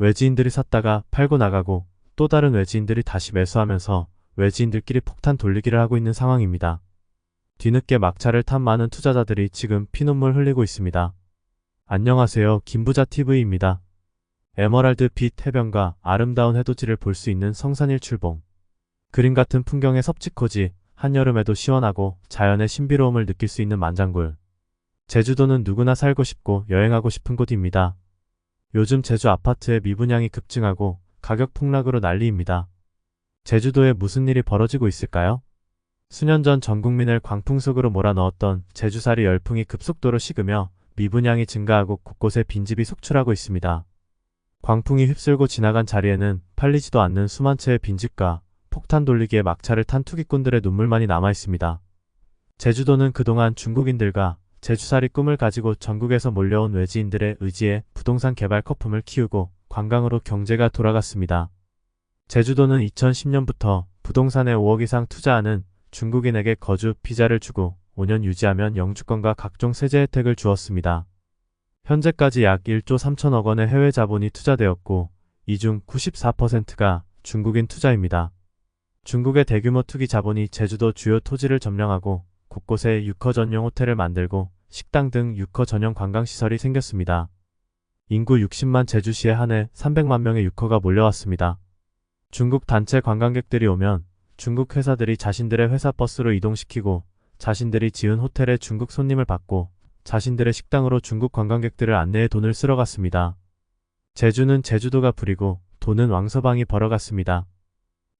외지인들이 샀다가 팔고 나가고 또 다른 외지인들이 다시 매수하면서 외지인들끼리 폭탄 돌리기를 하고 있는 상황입니다. 뒤늦게 막차를 탄 많은 투자자들이 지금 피눈물 흘리고 있습니다. 안녕하세요. 김부자TV입니다. 에메랄드 빛 해변과 아름다운 해돋이를 볼 수 있는 성산일 출봉. 그림 같은 풍경의 섭지코지, 한여름에도 시원하고 자연의 신비로움을 느낄 수 있는 만장굴. 제주도는 누구나 살고 싶고 여행하고 싶은 곳입니다. 요즘 제주 아파트의 미분양이 급증하고 가격 폭락으로 난리입니다. 제주도에 무슨 일이 벌어지고 있을까요? 수년 전 전 국민을 광풍 속으로 몰아넣었던 제주살이 열풍이 급속도로 식으며 미분양이 증가하고 곳곳에 빈집이 속출하고 있습니다. 광풍이 휩쓸고 지나간 자리에는 팔리지도 않는 수만 채의 빈집과 폭탄 돌리기에 막차를 탄 투기꾼들의 눈물만이 남아있습니다. 제주도는 그동안 중국인들과 제주살이 꿈을 가지고 전국에서 몰려온 외지인들의 의지에 부동산 개발 거품을 키우고 관광으로 경제가 돌아갔습니다. 제주도는 2010년부터 부동산에 5억 이상 투자하는 중국인에게 거주 비자를 주고 5년 유지하면 영주권과 각종 세제 혜택을 주었습니다. 현재까지 약 1조 3천억 원의 해외 자본이 투자되었고 이 중 94%가 중국인 투자입니다. 중국의 대규모 투기 자본이 제주도 주요 토지를 점령하고 곳곳에 육허 전용 호텔을 만들고 식당 등 육허 전용 관광시설이 생겼습니다. 인구 60만 제주시에 한해 300만 명의 육허가 몰려왔습니다. 중국 단체 관광객들이 오면 중국 회사들이 자신들의 회사 버스로 이동시키고 자신들이 지은 호텔에 중국 손님을 받고 자신들의 식당으로 중국 관광객들을 안내해 돈을 쓸어갔습니다. 제주는 제주도가 부리고 돈은 왕서방이 벌어갔습니다.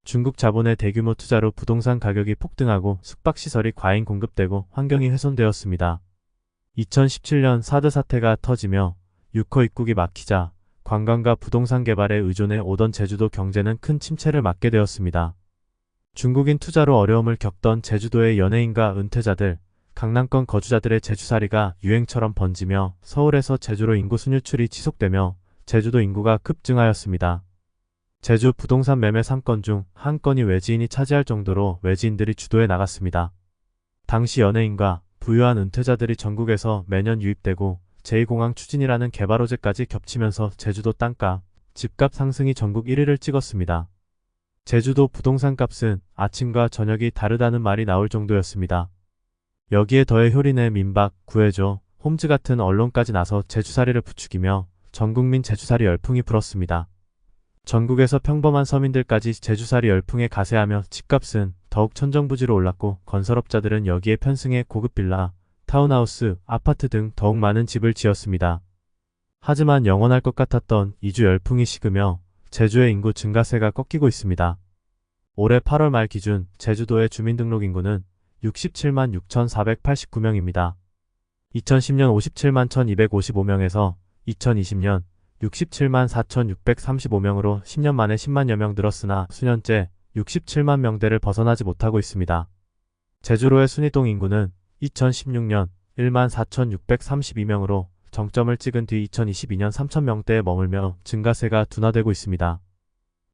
중국 자본의 대규모 투자로 부동산 가격이 폭등하고 숙박시설이 과잉 공급되고 환경이 훼손되었습니다. 2017년 사드 사태가 터지며 육허 입국이 막히자 관광과 부동산 개발에 의존해 오던 제주도 경제는 큰 침체를 맞게 되었습니다. 중국인 투자로 어려움을 겪던 제주도의 연예인과 은퇴자들, 강남권 거주자들의 제주살이가 유행처럼 번지며 서울에서 제주로 인구 순유출이 지속되며 제주도 인구가 급증하였습니다. 제주 부동산 매매 3건 중 1건이 외지인이 차지할 정도로 외지인들이 주도해 나갔습니다. 당시 연예인과 부유한 은퇴자들이 전국에서 매년 유입되고 제2공항 추진이라는 개발 호재까지 겹치면서 제주도 땅값, 집값 상승이 전국 1위를 찍었습니다. 제주도 부동산 값은 아침과 저녁이 다르다는 말이 나올 정도였습니다. 여기에 더해 효린의 민박, 구해줘, 홈즈 같은 언론까지 나서 제주살이를 부추기며 전국민 제주살이 열풍이 불었습니다. 전국에서 평범한 서민들까지 제주살이 열풍에 가세하며 집값은 더욱 천정부지로 올랐고 건설업자들은 여기에 편승해 고급 빌라, 타운하우스, 아파트 등 더욱 많은 집을 지었습니다. 하지만 영원할 것 같았던 이주 열풍이 식으며 제주의 인구 증가세가 꺾이고 있습니다. 올해 8월 말 기준 제주도의 주민등록 인구는 67만 6,489명입니다. 2010년 57만 1,255명에서 2020년 67만 4,635명으로 10년 만에 10만여 명 늘었으나 수년째 67만 명대를 벗어나지 못하고 있습니다. 제주도의 순이동 인구는 2016년 1만 4,632명으로 정점을 찍은 뒤 2022년 3,000명대에 머물며 증가세가 둔화되고 있습니다.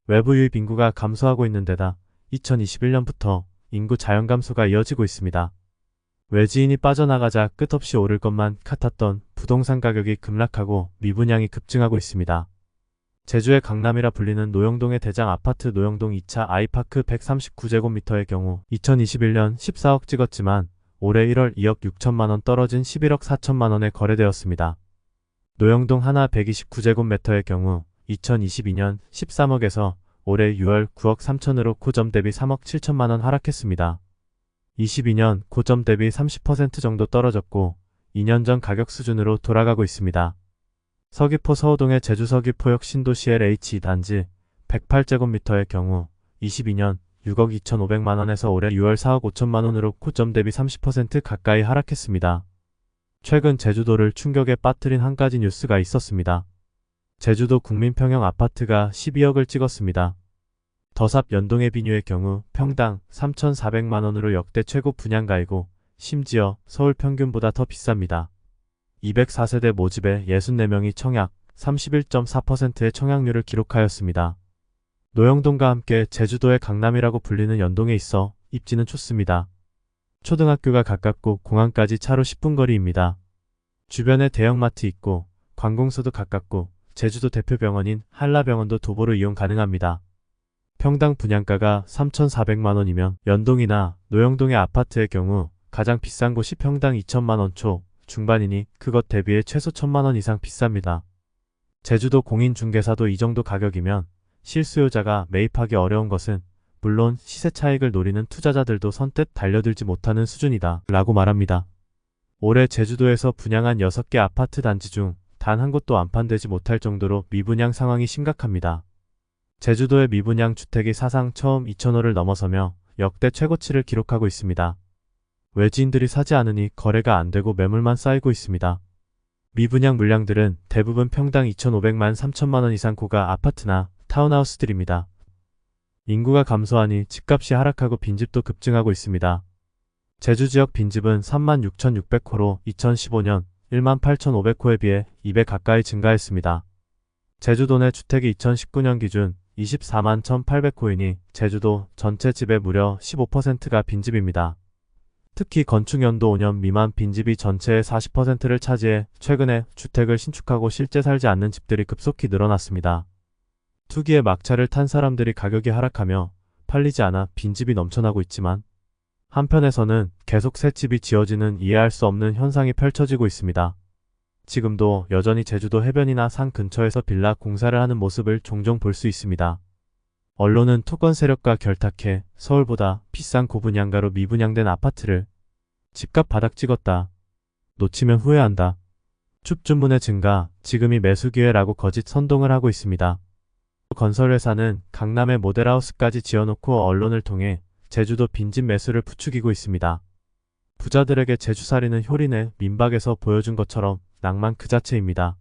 외부 유입 인구가 감소하고 있는 데다 2021년부터 인구 자연 감소가 이어지고 있습니다. 외지인이 빠져나가자 끝없이 오를 것만 같았던 부동산 가격이 급락하고 미분양이 급증하고 있습니다. 제주의 강남이라 불리는 노영동의 대장 아파트 노영동 2차 아이파크 139제곱미터의 경우 2021년 14억 찍었지만 올해 1월 2억 6천만원 떨어진 11억 4천만원에 거래되었습니다. 노영동 하나 129제곱미터의 경우 2022년 13억에서 올해 6월 9억 3천으로 고점 대비 3억 7천만원 하락했습니다. 22년 고점 대비 30% 정도 떨어졌고 2년 전 가격 수준으로 돌아가고 있습니다. 서귀포 서호동의 제주 서귀포역 신도시 LH 단지 108제곱미터의 경우 22년 6억 2,500만원에서 올해 6월 4억 5천만원으로 고점 대비 30% 가까이 하락했습니다. 최근 제주도를 충격에 빠뜨린 한 가지 뉴스가 있었습니다. 제주도 국민평형 아파트가 12억을 찍었습니다. 더삽 연동의 비뉴의 경우 평당 3,400만원으로 역대 최고 분양가이고 심지어 서울 평균보다 더 비쌉니다. 204세대 모집에 64명이 청약, 31.4%의 청약률을 기록하였습니다. 노영동과 함께 제주도의 강남이라고 불리는 연동에 있어 입지는 좋습니다. 초등학교가 가깝고 공항까지 차로 10분 거리입니다. 주변에 대형마트 있고 관공서도 가깝고 제주도 대표 병원인 한라병원도 도보로 이용 가능합니다. 평당 분양가가 3,400만 원이면 연동이나 노영동의 아파트의 경우 가장 비싼 곳이 평당 2천만 원 초 중반이니 그것 대비해 최소 1,000만 원 이상 비쌉니다. 제주도 공인중개사도 이 정도 가격이면 실수요자가 매입하기 어려운 것은 물론 시세 차익을 노리는 투자자들도 선뜻 달려들지 못하는 수준이다 라고 말합니다. 올해 제주도에서 분양한 6개 아파트 단지 중 단 한 곳도 안판되지 못할 정도로 미분양 상황이 심각합니다. 제주도의 미분양 주택이 사상 처음 2,000호를 넘어서며 역대 최고치를 기록하고 있습니다. 외지인들이 사지 않으니 거래가 안 되고 매물만 쌓이고 있습니다. 미분양 물량들은 대부분 평당 2,500만 3천만 원 이상 고가 아파트나 타운하우스들입니다. 인구가 감소하니 집값이 하락하고 빈집도 급증하고 있습니다. 제주 지역 빈집은 36,600호로 2015년 18,500호에 비해 2배 가까이 증가했습니다. 제주도 내 주택이 2019년 기준 24만 1,800호이니 제주도 전체 집의 무려 15%가 빈집입니다. 특히 건축연도 5년 미만 빈집이 전체의 40%를 차지해 최근에 주택을 신축하고 실제 살지 않는 집들이 급속히 늘어났습니다. 투기에 막차를 탄 사람들이 가격이 하락하며 팔리지 않아 빈집이 넘쳐나고 있지만 한편에서는 계속 새 집이 지어지는 이해할 수 없는 현상이 펼쳐지고 있습니다. 지금도 여전히 제주도 해변이나 산 근처에서 빌라 공사를 하는 모습을 종종 볼 수 있습니다. 언론은 토건 세력과 결탁해 서울보다 비싼 고분양가로 미분양된 아파트를 집값 바닥 찍었다. 놓치면 후회한다. 춥주문의 증가, 지금이 매수 기회라고 거짓 선동을 하고 있습니다. 건설회사는 강남에 모델하우스까지 지어놓고 언론을 통해 제주도 빈집 매수를 부추기고 있습니다. 부자들에게 제주살이는 효린의 민박에서 보여준 것처럼 낭만 그 자체입니다.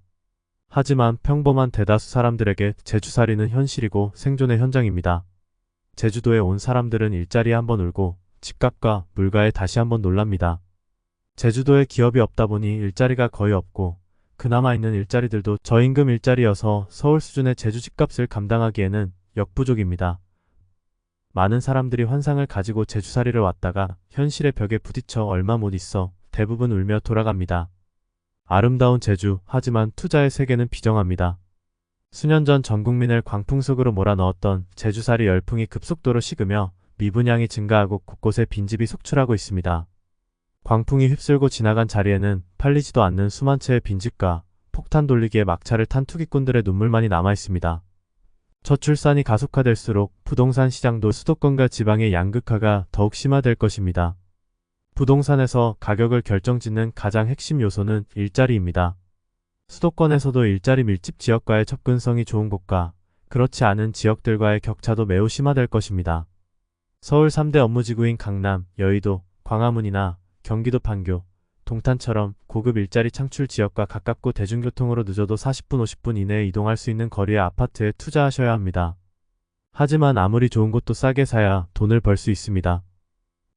하지만 평범한 대다수 사람들에게 제주살이는 현실이고 생존의 현장입니다. 제주도에 온 사람들은 일자리에 한번 울고 집값과 물가에 다시 한번 놀랍니다. 제주도에 기업이 없다 보니 일자리가 거의 없고 그나마 있는 일자리들도 저임금 일자리여서 서울 수준의 제주 집값을 감당하기에는 역부족입니다. 많은 사람들이 환상을 가지고 제주살이를 왔다가 현실의 벽에 부딪혀 얼마 못 있어 대부분 울며 돌아갑니다. 아름다운 제주, 하지만 투자의 세계는 비정합니다. 수년 전 전 국민을 광풍 속으로 몰아넣었던 제주살이 열풍이 급속도로 식으며 미분양이 증가하고 곳곳에 빈집이 속출하고 있습니다. 광풍이 휩쓸고 지나간 자리에는 팔리지도 않는 수만 채의 빈집과 폭탄 돌리기에 막차를 탄 투기꾼들의 눈물만이 남아있습니다. 저출산이 가속화될수록 부동산 시장도 수도권과 지방의 양극화가 더욱 심화될 것입니다. 부동산에서 가격을 결정짓는 가장 핵심 요소는 일자리입니다. 수도권에서도 일자리 밀집 지역과의 접근성이 좋은 곳과 그렇지 않은 지역들과의 격차도 매우 심화될 것입니다. 서울 3대 업무지구인 강남, 여의도, 광화문이나 경기도 판교, 동탄처럼 고급 일자리 창출 지역과 가깝고 대중교통으로 늦어도 40분 50분 이내에 이동할 수 있는 거리의 아파트에 투자하셔야 합니다. 하지만 아무리 좋은 곳도 싸게 사야 돈을 벌 수 있습니다.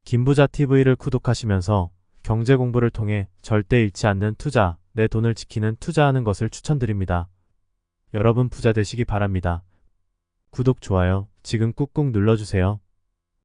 김부자TV를 구독하시면서 경제 공부를 통해 절대 잃지 않는 투자, 내 돈을 지키는 투자하는 것을 추천드립니다. 여러분 부자 되시기 바랍니다. 구독, 좋아요 지금 꾹꾹 눌러주세요.